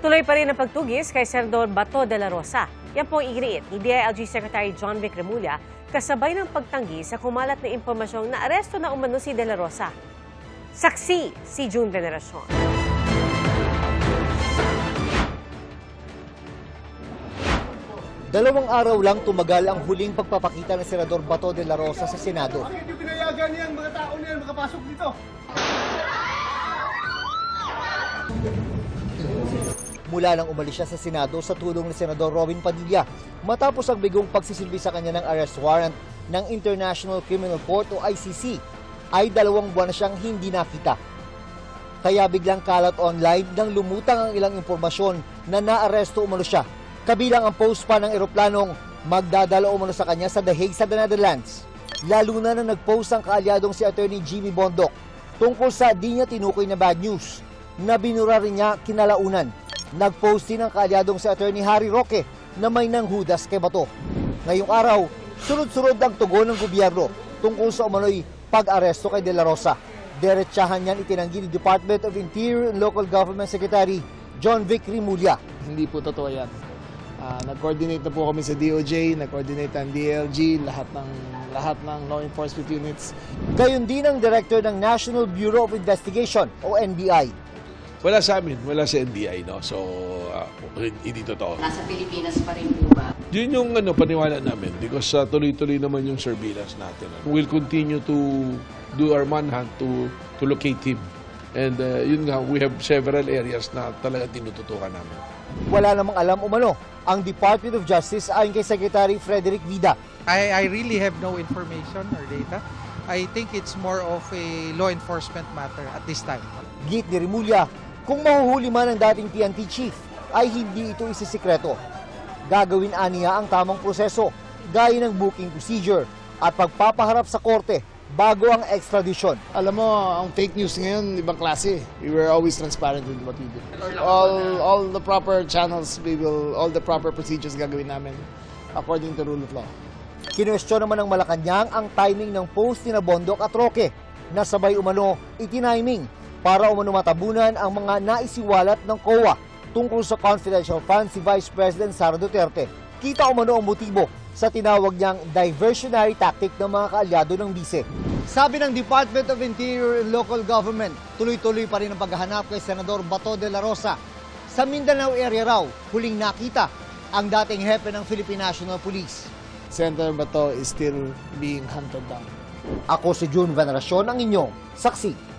Tuloy pa rin ang pagtugis kay Senador Bato de la Rosa. Yan po ang iginiit ni DILG Secretary John Vic Remulla kasabay ng pagtanggi sa kumalat na impormasyong na aresto na umano si de la Rosa. Saksi si June Veneracion. Dalawang araw lang tumagal ang huling pagpapakita ng Senador Bato de la Rosa sa Senado. Bakit yung pinayagan niyan mga tao niyan makapasok dito? Mula nang umalis siya sa Senado sa tulong ni Senador Robin Padilla matapos ang bigong pagsisilbi sa kanya ng arrest warrant ng International Criminal Court o ICC, ay 2 buwan na siyang hindi nakita. Kaya biglang kalat online nang lumutang ang ilang impormasyon na naaresto umano siya, kabilang ang post pa ng eroplanong magdadala umano sa kanya sa The Hague sa the Netherlands. Lalo na nang nag-post ang kaalyadong si Attorney Jimmy Bondoc tungkol sa di niya tinukoy na bad news na binura rin niya kinalaunan. Nag-post din ang kaalyadong si Attorney Harry Roque na may nanghudas kay Bato. Ngayong araw, sunod-sunod ang tugon ng gobyerno tungkol sa umano'y pag-aresto kay De La Rosa. Diretsahan niyan itinanggi ni Department of Interior and Local Government Secretary John Vic Remulla. Hindi po totoo yan. Nag-coordinate na po kami sa DOJ, nag-coordinate ang DILG, lahat ng law enforcement units. Gayon din ang Director ng National Bureau of Investigation o NBI. Wala sa amin, wala sa NBI, no? So, hindi totoo. Nasa Pilipinas pa rin po ba? Yun yung paniwala namin because tuloy-tuloy naman yung surveillance natin. We'll continue to do our manhunt to locate him. And yun nga, we have several areas na talaga tinututukan namin. Wala namang alam umano ang Department of Justice ayon kay Secretary Frederick Vida. I really have no information or data. I think it's more of a law enforcement matter at this time. Git ni Remulla, kung mahuhuli man ang dating PNP chief, ay hindi ito isisikreto. Gagawin aniya ang tamang proseso, gaya ng booking procedure at pagpapaharap sa korte bago ang extradition. Alam mo, ang fake news ngayon, ibang klase. We were always transparent with what we do. All the proper channels, all the proper procedures gagawin namin according to rule of law. Kinwestiyon naman ng Malacanang ang timing ng post ni Bondoc at Roque na sabay umano itiniming para umano matabunan ang mga naisiwalat ng COA tungkol sa confidential funds si Vice President Sara Duterte. Kita umano ang motibo sa tinawag niyang diversionary tactic ng mga kaalyado ng bise. Sabi ng Department of Interior and Local Government, tuloy-tuloy pa rin ang paghahanap kay Senador Bato de la Rosa. Sa Mindanao area raw, huling nakita ang dating hepe ng Philippine National Police. Senator Bato is still being hunted down. Ako si June Veneracion, ang inyong saksi.